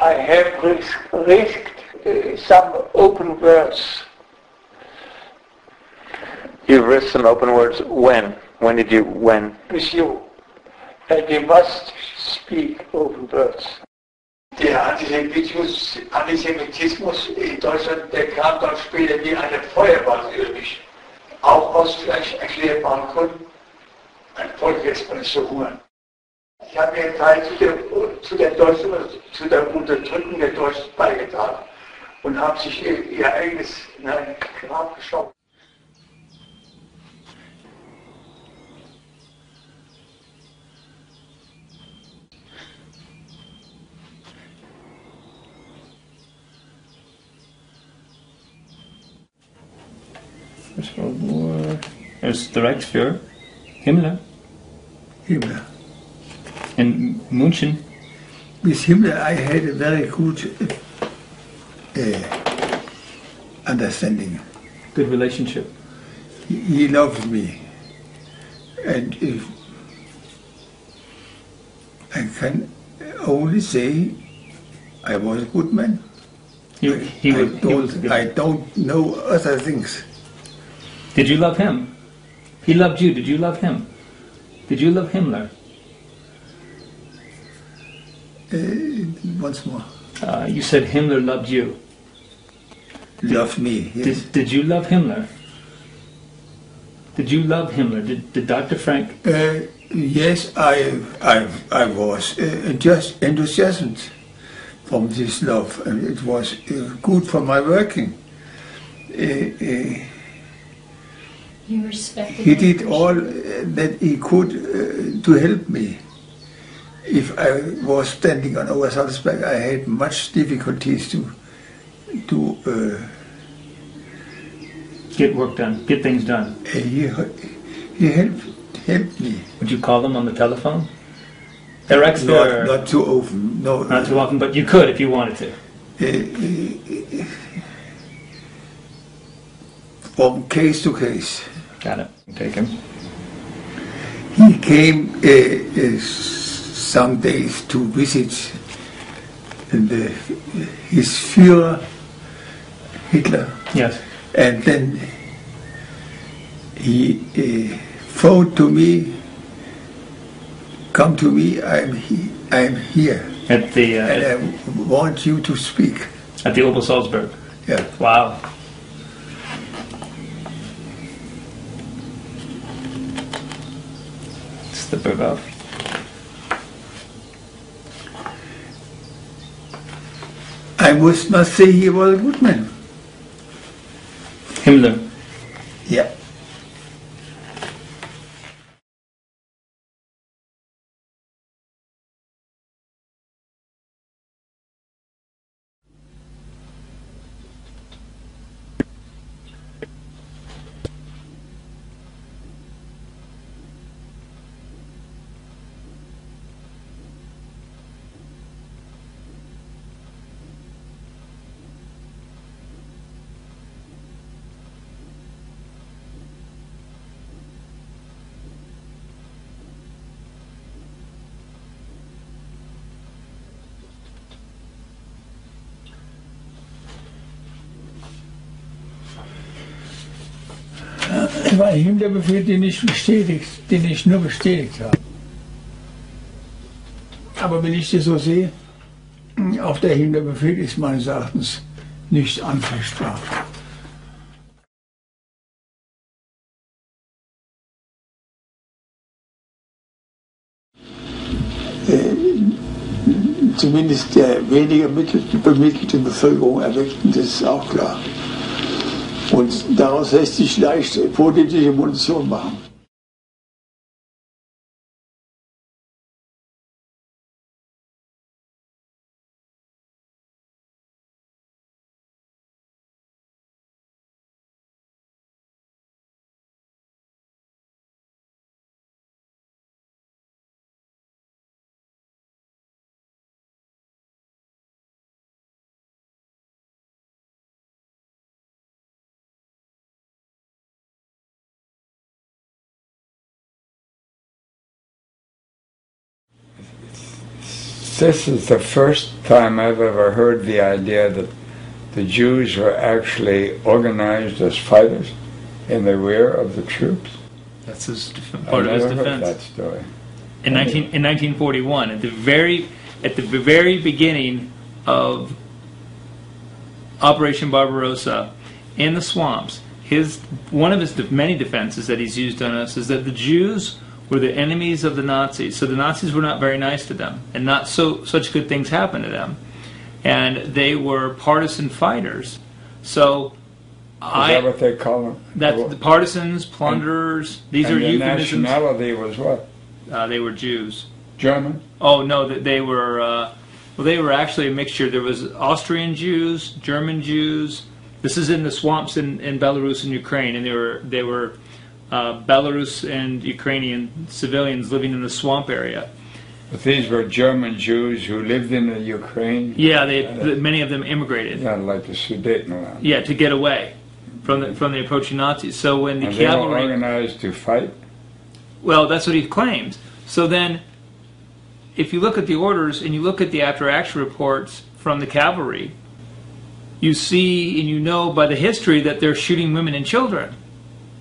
I have risked some open words. You've risked some open words when? When did you, when? With you. And we must speak open words. Der Antisemitismus in Deutschland, der kam dann später wie eine Feuerwand über mich. Auch aus vielleicht erklärbaren Gründen. Ein Volk jetzt mal nicht so hungern. Ich habe mir einen Teil zu der Unterdrückung der Deutschen beigetragen und haben sich ihr eigenes Grab geschaut. First World War. There's the Reichsführer, Himmler. Himmler. In München. With Himmler I had a very good understanding. Good relationship. He loved me. And if I can only say I was a good man. I don't know other things. Did you love him? He loved you. Did you love him? Did you love Himmler? Once more. You said Himmler loved you. Loved me, yes. Did you love Himmler? Did you love Himmler? Did Dr. Frank? Yes, I was just enthusiastic from this love, and it was good for my working. You respected he did all that he could to help me. If I was standing on Obersalzberg, I had much difficulties to get work done, get things done. He helped me. Would you call them on the telephone? Not too often. No, not too often, but you could if you wanted to. From case to case. Got it. Take him. He came some days to visit his Führer, Hitler. Yes. And then he phoned to me, come to me, I'm here. At the... and I want you to speak. At the Obersalzberg? Yeah. Wow. It's the Berdichev. I must say he was a good man. Himmler. Yeah. Das war ein Himmlerbefehl, den ich nur bestätigt habe. Aber wenn ich das so sehe, auch der Himmlerbefehl ist meines Erachtens nicht anfechtbar. Zumindest der weniger bemittelten Bevölkerung erweckten, das ist auch klar. Und daraus lässt sich leicht politische Munition machen. this is the first time I've ever heard the idea that the Jews were actually organized as fighters in the rear of the troops. That's part of his defense. Heard that story. In 1941, at the very beginning of Operation Barbarossa, in the swamps, one of his many defenses that he's used on us is that the Jews were the enemies of the Nazis. So the Nazis were not very nice to them, and not such good things happened to them. And they were partisan fighters. So is that what they call them? That's the partisans, plunderers. These are euphemisms. Nationality was what? They were Jews. German? Oh no, they were. Well, they were actually a mixture. There was Austrian Jews, German Jews. This is in the swamps in Belarus and Ukraine, and they were Belarus and Ukrainian civilians living in the swamp area. But these were German Jews who lived in the Ukraine? Yeah, many of them immigrated. Yeah, like the Sudetenland. Yeah, to get away from the approaching Nazis. So when the cavalry... they were organized to fight? Well, that's what he claims. So then, if you look at the orders and you look at the after-action reports from the cavalry, you see and you know by the history that they're shooting women and children.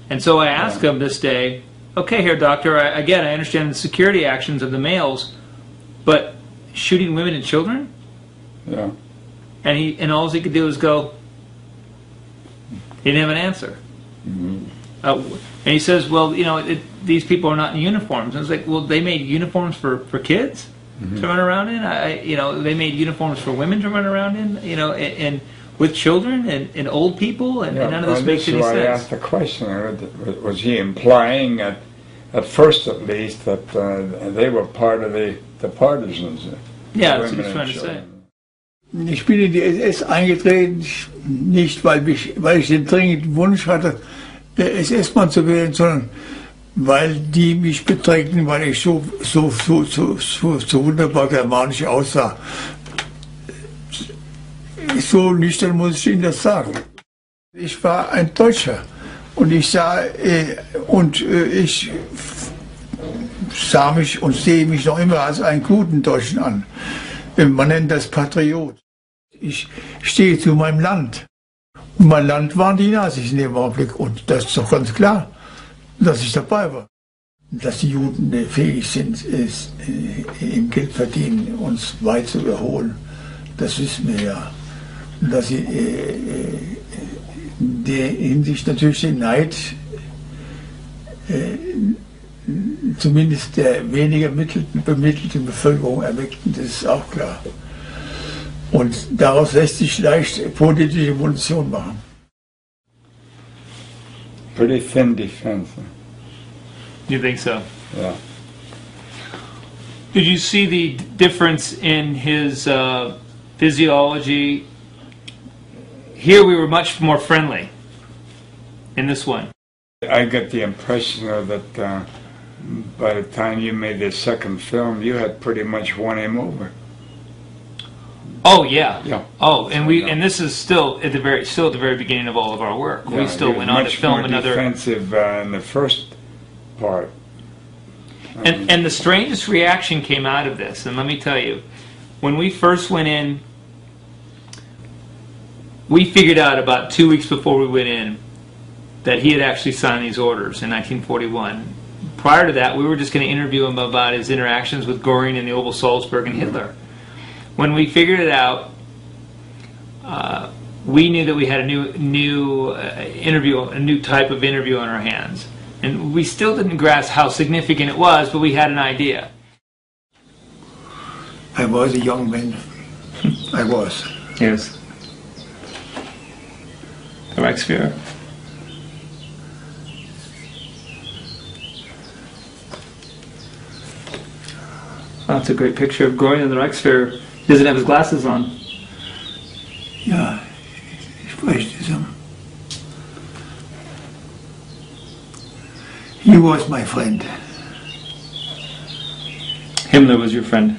And so I asked him this day, okay, here, doctor, I understand the security actions of the males, but shooting women and children? Yeah. And all he could do is go, he didn't have an answer. Mm-hmm. And he says, well, these people are not in uniforms. And I was like, well, they made uniforms for kids to run around in. They made uniforms for women to run around in, and with children and old people, and none of this makes any sense. I asked the question, was he implying, at first at least, that they were part of the partisans? Yeah, that's what he's trying to say. Ich bin in die SS eingetreten, nicht weil ich den dringenden Wunsch hatte, SS-Mann zu werden, sondern weil die mich bedrängten, weil ich so wunderbar germanisch aussah. So nüchtern muss ich Ihnen das sagen. Ich war ein Deutscher und ich sah mich und sehe mich noch immer als einen guten Deutschen an. Man nennt das Patriot. Ich stehe zu meinem Land. Und mein Land waren die Nazis in dem Augenblick. Und das ist doch ganz klar, dass ich dabei war. Dass die Juden fähig sind, im Geldverdienen uns weit zu überholen, das wissen wir ja. Dass sie in der Hinsicht natürlich den Neid zumindest der weniger bemittelten Bevölkerung erweckten, das ist auch klar. Und daraus lässt sich leicht politische Munition machen. Pretty thin defense. You think so? Yeah. Did you see the difference in his physiology? Here we were much more friendly. In this one. I get the impression that by the time you made the second film, you had pretty much won him over. Oh yeah. Yeah. Oh, and this is still at the very beginning of all of our work. Yeah, we still went on to film another. Defensive in the first part. And the strangest reaction came out of this, and let me tell you, when we first went in, we figured out about 2 weeks before we went in that he had actually signed these orders in 1941. Prior to that, we were just going to interview him about his interactions with Göring and the Oval Salzburg and Hitler. When we figured it out, we knew that we had a new interview, a new type of interview on our hands, and we still didn't grasp how significant it was, but we had an idea. I was a young man. I was. Yes. The Reichsführer. Oh, that's a great picture of Göring and the Reichsführer. He doesn't have his glasses on. Ja, ich spreche zusammen. He was my friend. Himmler was your friend,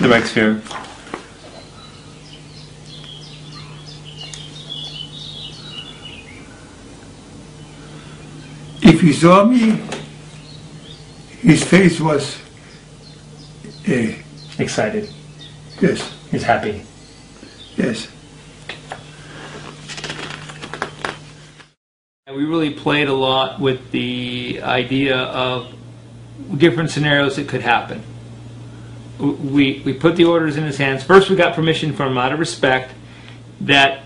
the Reichsführer. If he saw me, his face was Excited. Yes. He's happy. Yes. And we really played a lot with the idea of different scenarios that could happen. We put the orders in his hands. First, we got permission from him out of respect that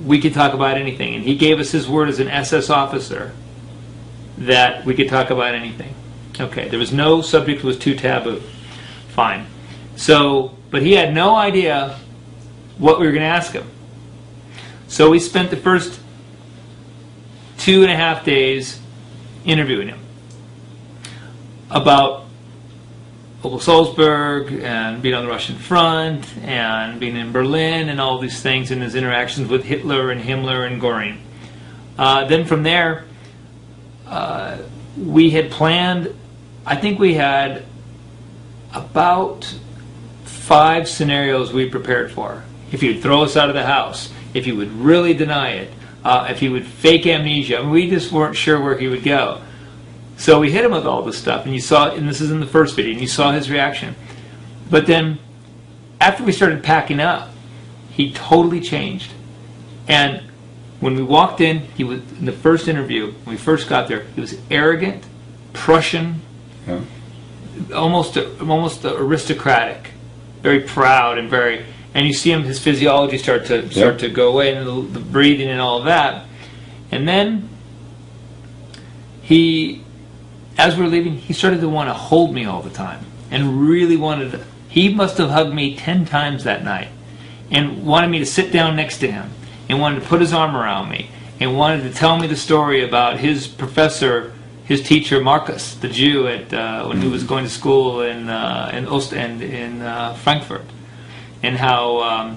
we could talk about anything. And he gave us his word as an SS officer that we could talk about anything. Okay, there was no subject was too taboo. Fine. So, but he had no idea what we were going to ask him. So we spent the first 2.5 days interviewing him about Salzburg and being on the Russian front and being in Berlin and all these things and his interactions with Hitler and Himmler and Göring. Then from there, we had planned, I think we had about 5 scenarios we prepared for. If he would throw us out of the house, if he would really deny it, if he would fake amnesia. I mean, we just weren't sure where he would go. So we hit him with all this stuff, and you saw, and this is in the first video, and you saw his reaction. But then, after we started packing up, he totally changed. And when we walked in, he was in the first interview. When we first got there, he was arrogant, Prussian, Yeah. almost aristocratic, very proud and very. And you see him, his physiology start to go away, and the breathing and all of that. And then he, as we were leaving, he started to want to hold me all the time, and really wanted to. He must have hugged me 10 times that night, and wanted me to sit down next to him, and wanted to put his arm around me, and wanted to tell me the story about his professor, his teacher Marcus, the Jew, when he was going to school in Ostend in Frankfurt, and how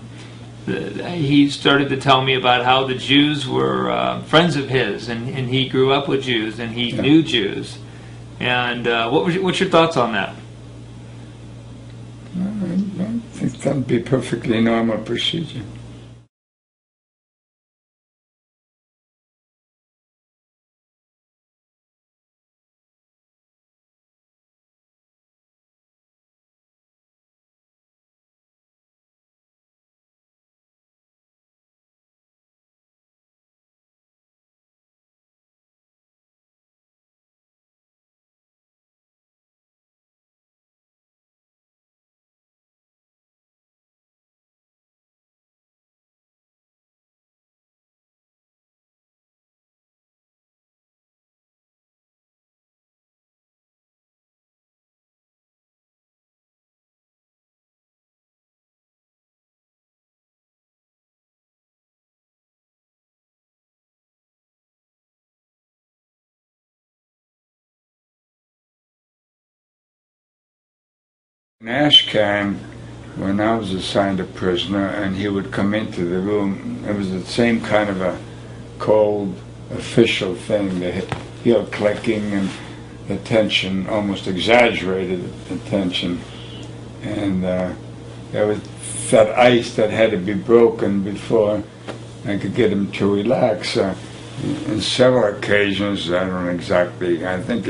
he started to tell me about how the Jews were friends of his, and he grew up with Jews, and he knew Jews. And what's your thoughts on that? I think that would be perfectly normal procedure. In Ashcan, when I was assigned a prisoner and he would come into the room, it was the same kind of a cold, official thing, the heel clicking and the tension, almost exaggerated the tension. And there was that ice that had to be broken before I could get him to relax. In several occasions, I don't know exactly, I think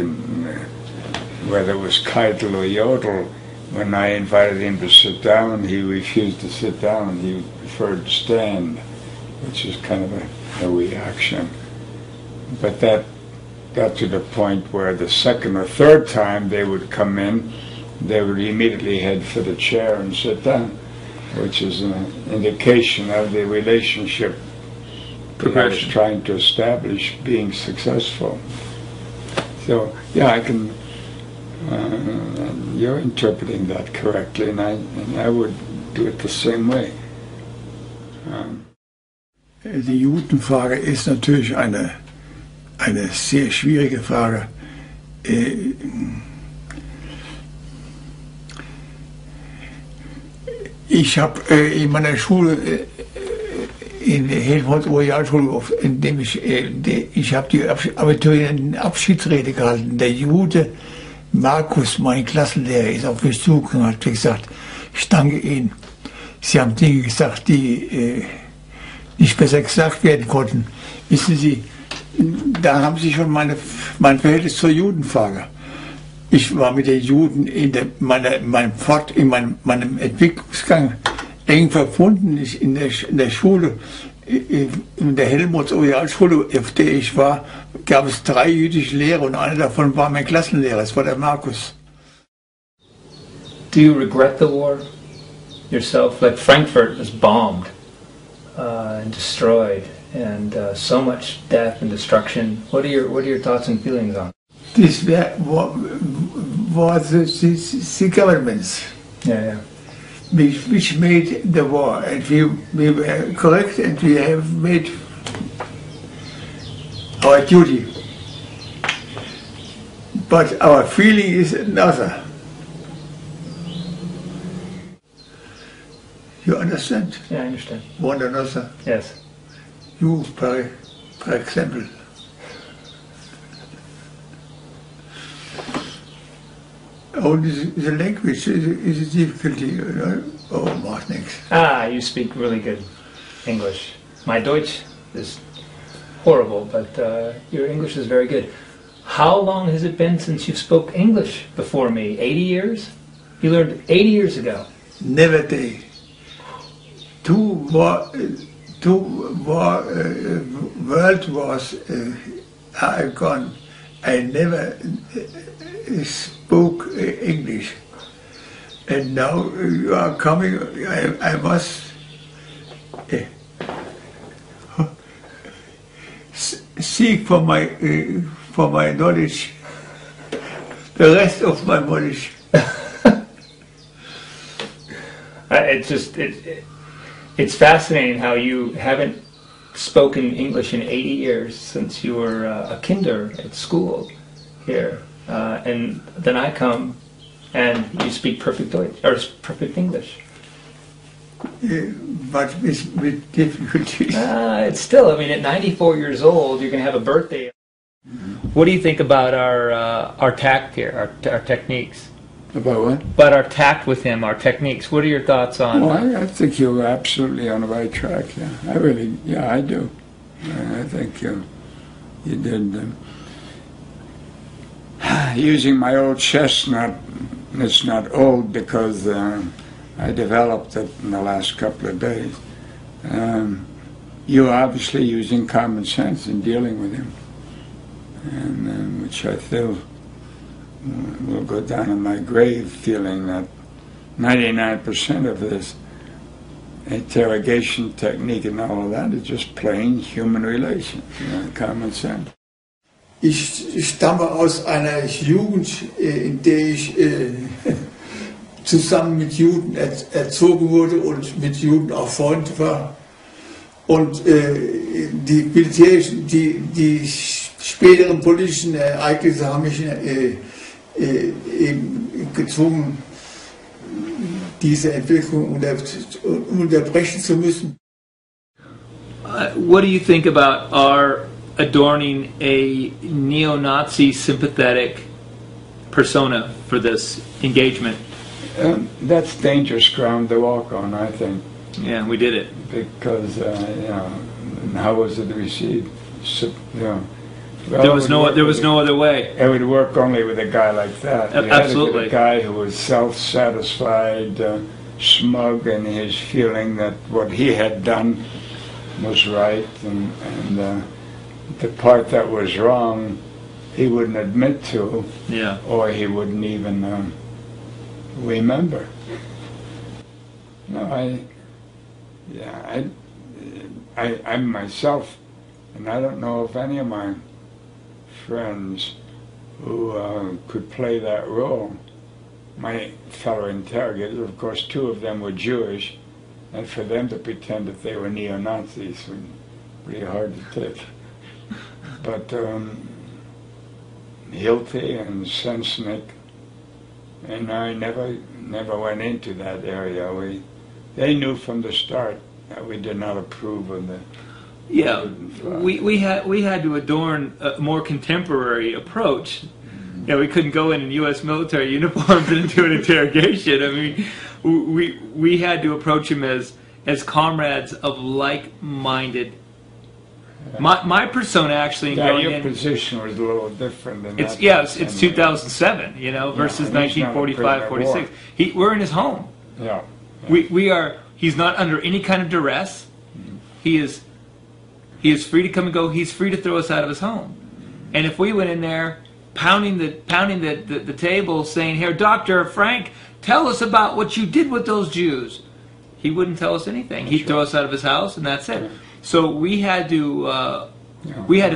whether it was Keitel or Jodl, when I invited him to sit down, he refused to sit down. He preferred to stand, which is kind of a reaction. But that got to the point where the second or third time they would come in, they would immediately head for the chair and sit down, which is an indication of the relationship that I was trying to establish being successful. So, yeah, I can. You're interpreting that correctly, and I would do it the same way. Die Judenfrage ist natürlich eine sehr schwierige Frage. Ich habe in meiner Schule, in der Helmholtz-Realschule, in dem ich habe die Abiturientenabschiedsrede gehalten. Der Jude Markus, mein Klassenlehrer, ist auf mich zugekommen und hat gesagt, ich danke Ihnen. Sie haben Dinge gesagt, die nicht besser gesagt werden konnten. Wissen Sie, da haben Sie schon mein Verhältnis zur Judenfrage. Ich war mit den Juden in meinem Entwicklungsgang eng verbunden. In der Schule, in der Helmholtz-Realschule, auf der ich war, gab es 3 jüdische Lehrer und einer davon war mein Klassenlehrer, das war der Markus. Do you regret the war yourself? Like Frankfurt was bombed and destroyed, and so much death and destruction. What are your thoughts and feelings on it? This was the governments. Yeah. Which made the war, and we were correct, and we have made our duty. But our feeling is another. You understand? Yeah, I understand. One another. Yes. You, for example. Only the language is a difficulty. Oh, thanks. You speak really good English. My Deutsch is horrible, but your English is very good. How long has it been since you spoke English before me? 80 years? You learned 80 years ago. Never day. Two world wars are gone. I never spoke English, and now you are coming. I must seek for my knowledge, the rest of my knowledge. It's fascinating how you haven't spoken English in 80 years since you were a kinder at school here, and then I come and you speak perfect Deutsch or perfect English. But with difficulties. It's still. I mean, at 94 years old, you're going to have a birthday. What do you think about our tact here, our techniques? About what? About our tact with him, our techniques. What are your thoughts on? Well, I think you're absolutely on the right track. Yeah, I do. I think you did. Using my old chestnut, it's not old because I developed it in the last couple of days. You're obviously using common sense in dealing with him, and which I feel will go down in my grave, feeling that 99% of this interrogation technique and all of that is just plain human relations, common sense. Ich stamme aus einer Jugend, in der ich zusammen mit Juden erzogen wurde und mit Juden auch Freund war. Und die militärischen, die späteren politischen Ereignisse haben mich eben gezwungen, diese Entwicklung unterbrechen zu müssen. What do you think about our adorning a neo-Nazi sympathetic persona for this engagement? That's dangerous ground to walk on, I think. Yeah, we did it. Because, how was it received? Well, there was no other way. It would work only with a guy like that. Absolutely. A guy who was self-satisfied, smug in his feeling that what he had done was right, and the part that was wrong he wouldn't admit to, or he wouldn't even remember. No, I myself, and I don't know if any of my friends who could play that role. My fellow interrogators, of course, 2 of them were Jewish, and for them to pretend that they were neo-Nazis was pretty hard to take. But Hilti and Sensnick and I never went into that area. They knew from the start that we did not approve of the. Yeah, we had to adorn a more contemporary approach. Mm-hmm. Yeah, we couldn't go in U.S. military uniforms and do an interrogation. I mean, we had to approach him as comrades of like-minded My persona actually Yeah, going your in, position was a little different than it's that. yes, it's anyway. 2007, you know, versus and he's not a 1945, prisoner of war. 46. We're in his home. Yeah. We are. He's not under any kind of duress. He is free to come and go. He's free to throw us out of his home. And if we went in there pounding the table, saying, "Here, Dr. Frank, tell us about what you did with those Jews," he wouldn't tell us anything. He'd throw us out of his house, and that's it. So we had to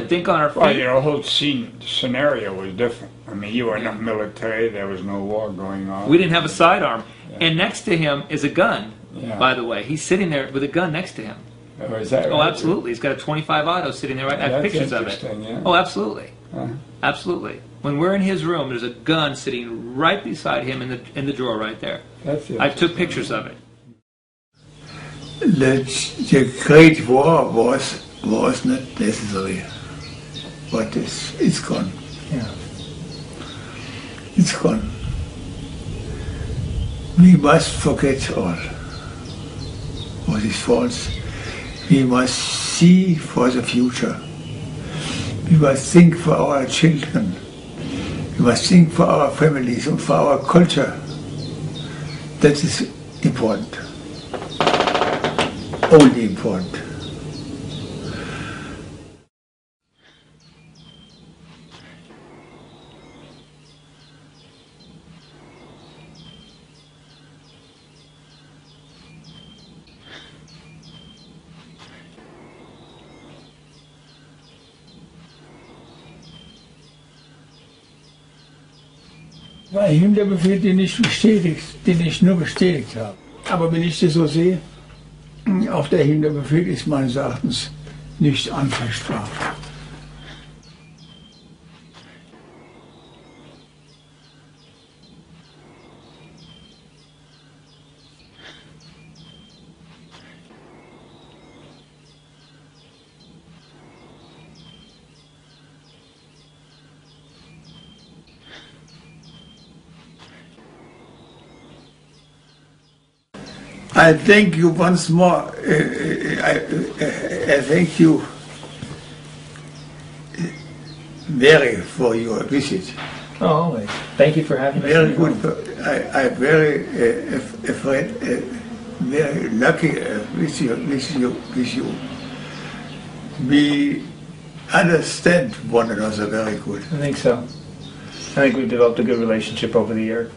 think on our feet. Well, your whole scenario was different. I mean, you were not military. There was no war going on. We didn't have a sidearm. And next to him is a gun, Yeah. by the way. He's sitting there with a gun next to him. Oh, is that Oh, right? absolutely. He's got a 25 auto sitting there right now. I have That's pictures of it. interesting, yeah. Oh, absolutely. Uh-huh. Absolutely. When we're in his room, there's a gun sitting right beside him in the drawer right there. That's I took pictures of it. The Great War was not necessary, but it's gone. Yeah. It's gone. We must forget all what is false. We must see for the future. We must think for our children. We must think for our families and for our culture. That is important. Only important. War ein Himmlerbefehl, den ich nur bestätigt habe. Aber wenn ich das so sehe, auch der Himmlerbefehl ist meines Erachtens nicht anfechtbar. I thank you once more. I thank you very for your visit. Oh, always. Thank you for having us. Very good. I'm very afraid, very lucky with you. We understand one another very good. I think so. I think we've developed a good relationship over the year.